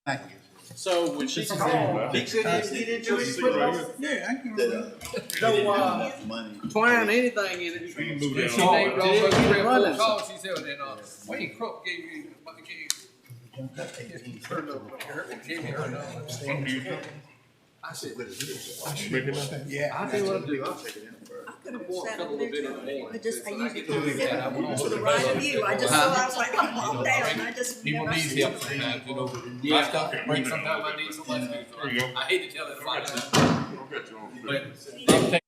Thank you. So when she called, he couldn't even get into his football. Yeah, I can remember. No, twine anything in it. She named all those three or four calls. She said, then, Wayne Krupp gave you, gave me her number. I said, Yeah. I'll tell you what I'll do. I'm gonna walk a little bit in the morning. I usually do that. to the right of you. I just saw, I was like, I'm all down. I just People never. need help sometimes, you know. Yeah. I stop and break sometimes. I need somebody to do it. I hate to tell everybody that. But I'm taking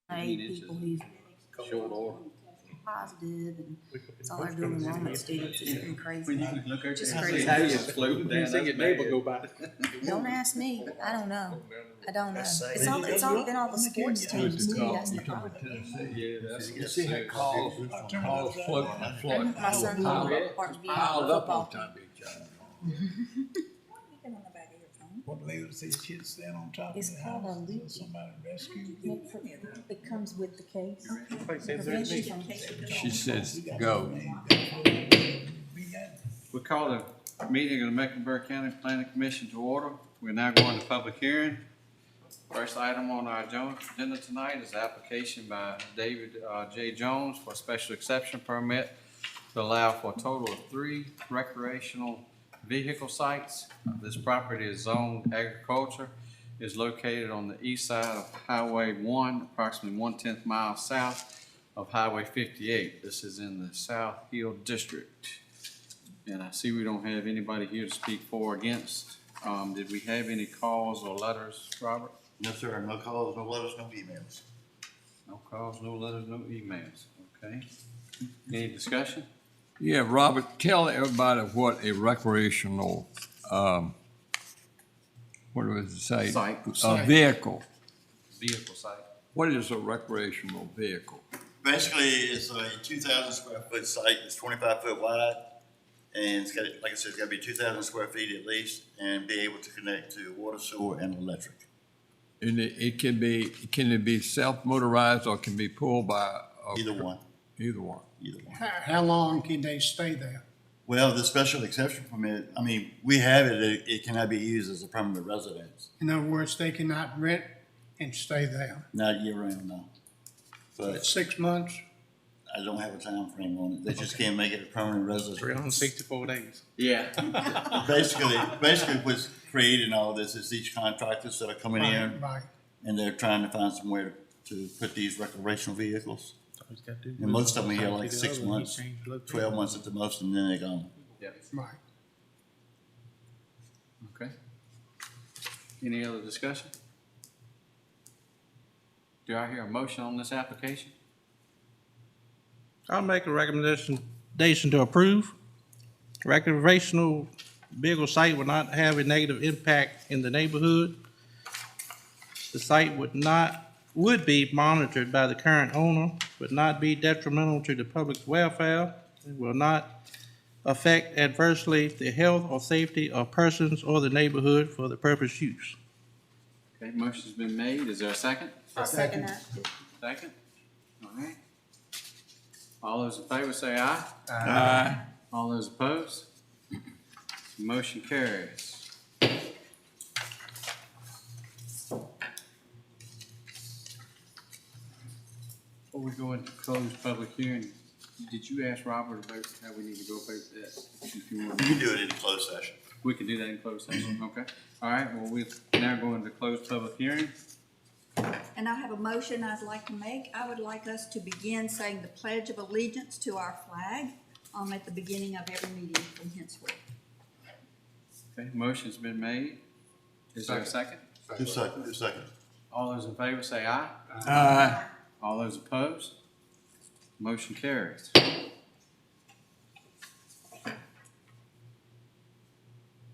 people who's Short order. positive, and that's all they're doing enrollment students. It's been crazy. When you can look at Just your crazy. how you floating down. See your neighbor go by. Don't ask me. I don't know. I don't know. It's all been all the sports teams too. That's the problem. Yeah, that's. You see how calls floating and floating. My son's Piled on up- Parkview piled up football on team. top of each other. What lady said she'd stand on top of It's the called a house leech. until somebody rescued It comes with the case. Prevention from She says, go. We call the meeting of the Mecklenburg County Planning Commission to order. We're now going to public hearing. First item on our agenda tonight is the application by David J. Jones for a special exception permit to allow for a total of 3 recreational vehicle sites. This property is zoned agriculture, is located on the east side of Highway 1, approximately 1/10 mile south of Highway 58. This is in the South Hill District. And I see we don't have anybody here to speak for or against. Did we have any calls or letters, Robert? No, sir, no calls, no letters, no emails. No calls, no letters, no emails. Okay. Any discussion? Yeah, Robert, tell everybody what a recreational, what was it say? Site. A vehicle. Vehicle site. What is a recreational vehicle? Basically, it's a 2,000 square foot site, it's 25 foot wide, and it's got, like I said, it's gotta be 2,000 square feet at least, and be able to connect to water, sewer, and electric. And it can it be self-motorized or can be pulled by? Either one, Either one. either one. How long can they stay there? Well, the special exception permit, I mean, we have it, it cannot be used as a permanent residence, In other words, they cannot rent and stay there. not year round, no. But 6 months? I don't have a time frame on it, they just can't make it a permanent residence. 364 days. Yeah. Basically what's creating all this is each contractors that are coming in, Right. and they're trying to find somewhere to put these recreational vehicles. And most of them are here like 6 months, 12 months at the most, and then they're gone. Yeah. Right. Okay. Any other discussion? Do I hear a motion on this application? I'll make a recommendation to approve. Recreational vehicle site will not have a negative impact in the neighborhood. The site would be monitored by the current owner, would not be detrimental to the public's welfare, and will not affect adversely the health or safety of persons or the neighborhood for the purpose use. Okay, motion's been made. Is there a second? I'll second that. Second? All right. All those in favor say aye. Aye. All those opposed? Motion carries. Before we go into closed public hearing, did you ask Robert about how we need to go about that? If you want, You can do it in closed session. we can do that in closed session, okay? All right, well, we now go into closed public hearing. And I have a motion I'd like to make. I would like us to begin saying the Pledge of Allegiance to our flag at the beginning of every meeting from henceforth. Okay, motion's been made. Is there a second? Do second. All those in favor say aye. Aye. All those opposed? Motion carries.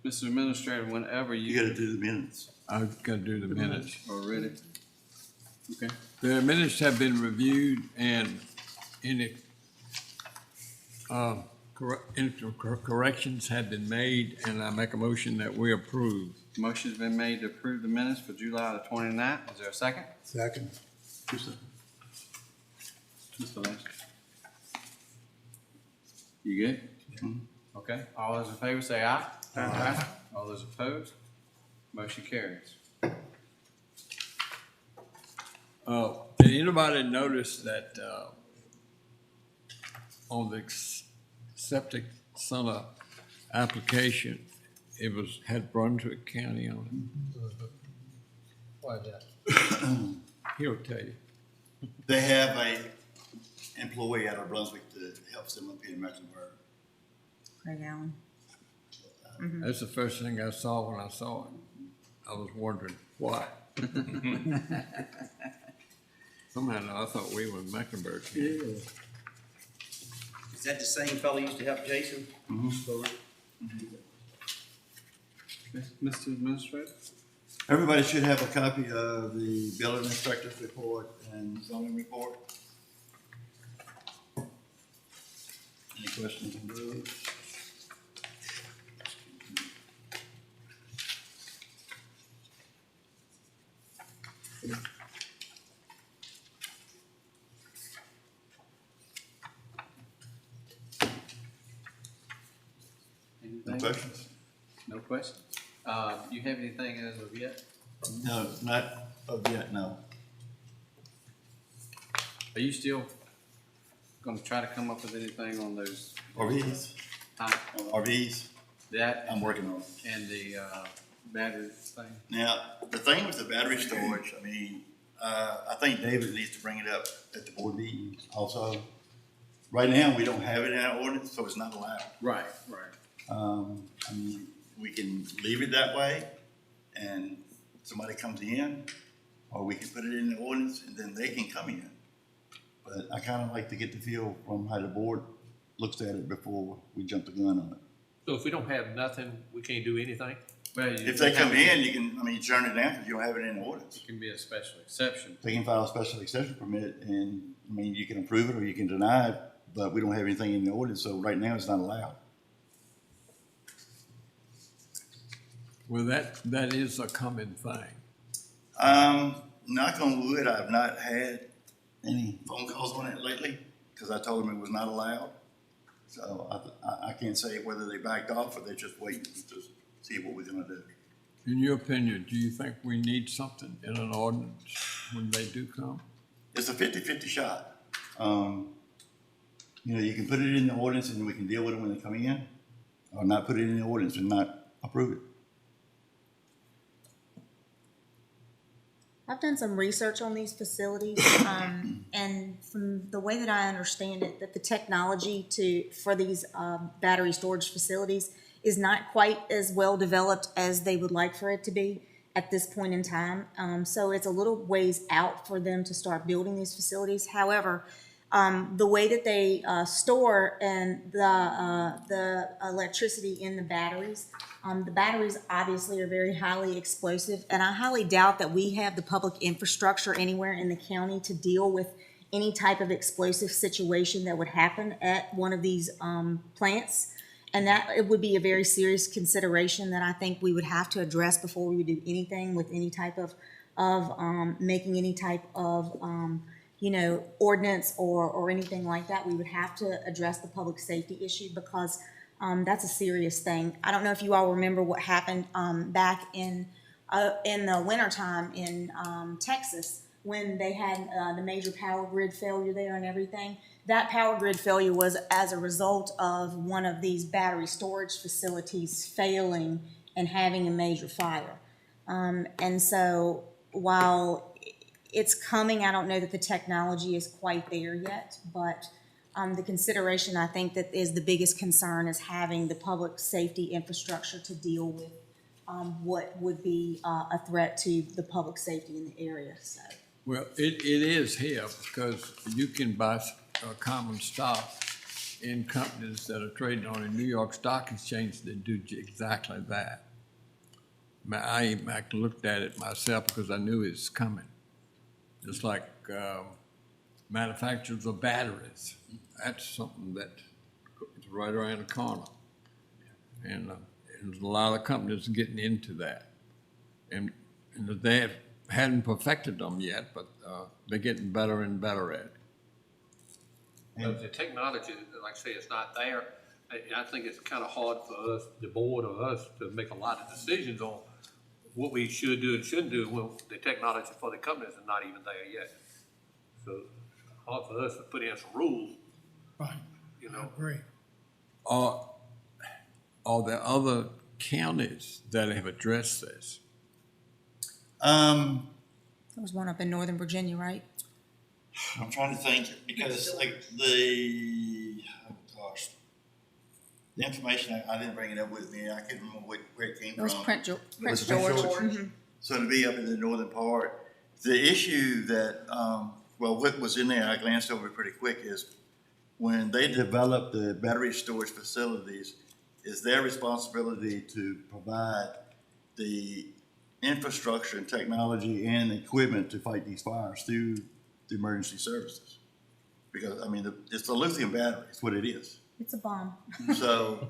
Mr. Administrator, whenever You you gotta do the minutes. I've got to do the minutes. are ready. Okay. The minutes have been reviewed and any corrections have been made, and I make a motion that we approve. Motion's been made to approve the minutes for July the 29th. Is there a second? Second. Mr. Lynch? You good? Okay. All those in favor say aye. Aye. All those opposed? Motion carries. Did anybody notice that, on the septic center application, it had Brunswick County on it? Why is that? He'll tell you. They have a employee out of Brunswick that helps them up here in Mecklenburg. Craig Allen. That's the first thing I saw when I saw it. I was wondering why. Somehow I thought we were in Mecklenburg County. Is that the same fellow who used to help Jason? Mr. Administrator? Everybody should have a copy of the building inspector's report and zoning report. Any questions on those? No Anything? questions? No questions? You have anything as of yet? No, not of yet, no. Are you still gonna try to come up with anything on those, RVs, RVs, that I'm working on it. and the, battery thing? Now, the thing with the battery storage, I mean, I think David needs to bring it up at the board meeting also. Right now, we don't have it in our ordinance, so it's not allowed. Right, right. I mean, we can leave it that way and somebody comes in, or we can put it in the ordinance and then they can come in. But I kinda like to get the feel from how the board looks at it before we jump the gun on it. So if we don't have nothing, we can't do anything? Well, If they come in, you can, I mean, turn it down because you don't have it in the ordinance. It can be a special exception. They can file a special exception permit and, I mean, you can approve it or you can deny it, but we don't have anything in the ordinance, so right now it's not allowed. Well, that is a common thing. Knock on wood, I've not had any phone calls on it lately because I told them it was not allowed. So I can't say whether they backed off or they're just waiting to see what we're gonna do. In your opinion, do you think we need something in an ordinance when they do come? It's a 50-50 shot. You know, you can put it in the ordinance and we can deal with it when they come in, or not put it in the ordinance and not approve it. I've done some research on these facilities, and from the way that I understand it, that the technology for these battery storage facilities is not quite as well developed as they would like for it to be at this point in time. So it's a little ways out for them to start building these facilities. However, the way that they store and the electricity in the batteries obviously are very highly explosive, and I highly doubt that we have the public infrastructure anywhere in the county to deal with any type of explosive situation that would happen at one of these plants. And that it would be a very serious consideration that I think we would have to address before we would do anything with any type of making any type of ordinance or anything like that. We would have to address the public safety issue because that's a serious thing. I don't know if you all remember what happened back in the wintertime in Texas when they had the major power grid failure there and everything. That power grid failure was as a result of one of these battery storage facilities failing and having a major fire. And so while it's coming, I don't know that the technology is quite there yet, but the consideration I think that is the biggest concern is having the public safety infrastructure to deal with what would be a threat to the public safety in the area. So. Well, it is here because you can buy common stock in companies that are trading on a New York Stock Exchange that do exactly that. I even looked at it myself because I knew it's coming. Just like manufacturers of batteries. That's something that is right around the corner. And there's a lot of companies getting into that. And they hadn't perfected them yet, but they're getting better and better at it. But the technology, like I say, it's not there. I think it's kind of hard for us, the board or us, to make a lot of decisions on what we should do and shouldn't do when the technology for the companies is not even there yet. So it's hard for us to put in some rules, Right, you I know. agree. Are there other counties that have addressed this? There was one up in Northern Virginia, right? I'm trying to think because like the information, I didn't bring it up with me. I couldn't remember where it came It was from. Prince George. So to be up in the northern part, the issue that well, what was in there, I glanced over it pretty quick, is when they develop the battery storage facilities, it's their responsibility to provide the infrastructure and technology and equipment to fight these fires through the emergency services. Because, I mean, it's a lithium battery, it's what it is. It's a bomb. So,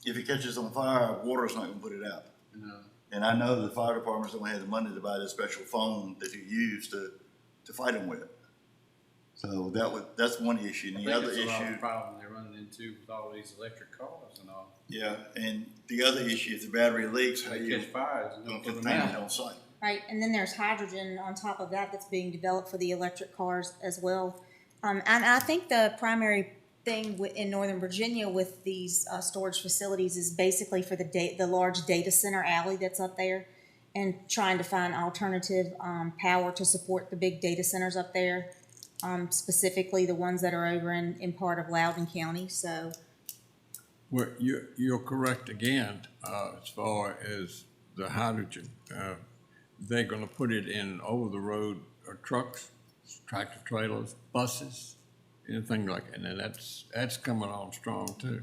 if it catches on fire, water's not gonna put it out. No. And I know the fire departments don't have the money to buy this special phone that you use to fight them with. So that's one issue. And the other I think it's a lot issue, of problem they're running into with all these electric cars and all. yeah, and the other issue, if the battery leaks, how They you catch fires and gonna don't put them contain it out. on site? Right, and then there's hydrogen on top of that that's being developed for the electric cars as well. And I think the primary thing in Northern Virginia with these storage facilities is basically for the large data center alley that's up there, and trying to find alternative power to support the big data centers up there, specifically the ones that are over in part of Loudoun County. So Well, you're correct again, as far as the hydrogen. They're gonna put it in over-the-road trucks, tractor trailers, buses, anything like that, and that's coming on strong too.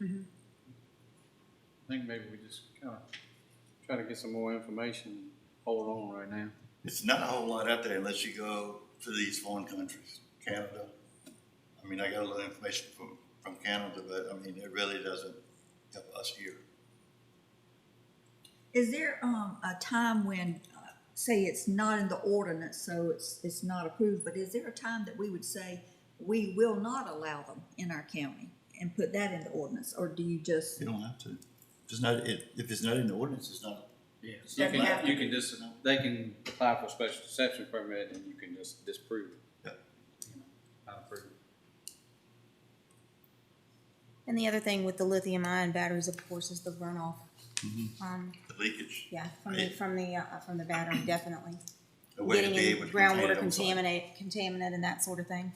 I think maybe we just kind of try to get some more information, hold on right now. It's not a whole lot out there unless you go to these foreign countries, Canada. I mean, I got a little information from Canada, but I mean, it really doesn't help us here. Is there, a time when, say it's not in the ordinance, so it's not approved, but is there a time that we would say we will not allow them in our county and put that in the ordinance, or do you just? You don't have to. If it's not in the ordinance, it's not. Yeah. Doesn't have to You can just, they can apply for a special exception permit and you can just disprove it. Yeah. Not approve it. and the other thing with the lithium ion batteries, of course, is the runoff. The leakage. Yeah, Right. from the battery, definitely. A way to Getting be in able to contain groundwater it on site. contaminant and that sort of thing.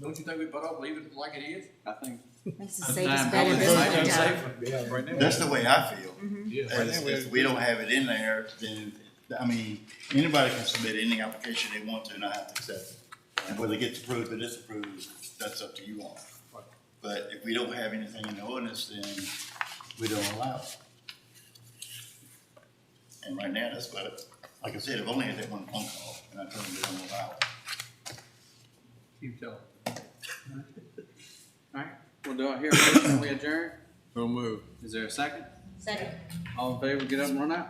Don't you think we better leave it like it is? I think. Makes the That's safest time. bet at this That's point in time. time. Yeah, right now. That's the way I feel. Yeah. If we don't have it in there, then, I mean, anybody can submit any application they want to and I have to accept it. And whether it gets approved or disapproved, that's up to you all. But if we don't have anything in the ordinance, then we don't allow it. And right now, that's what, like I said, I've only had that one phone call and I told them we don't allow it. Keep telling. All right, well, do I hear a motion, we adjourn? So move. Is there a second? Second. All in favor, get up and run out?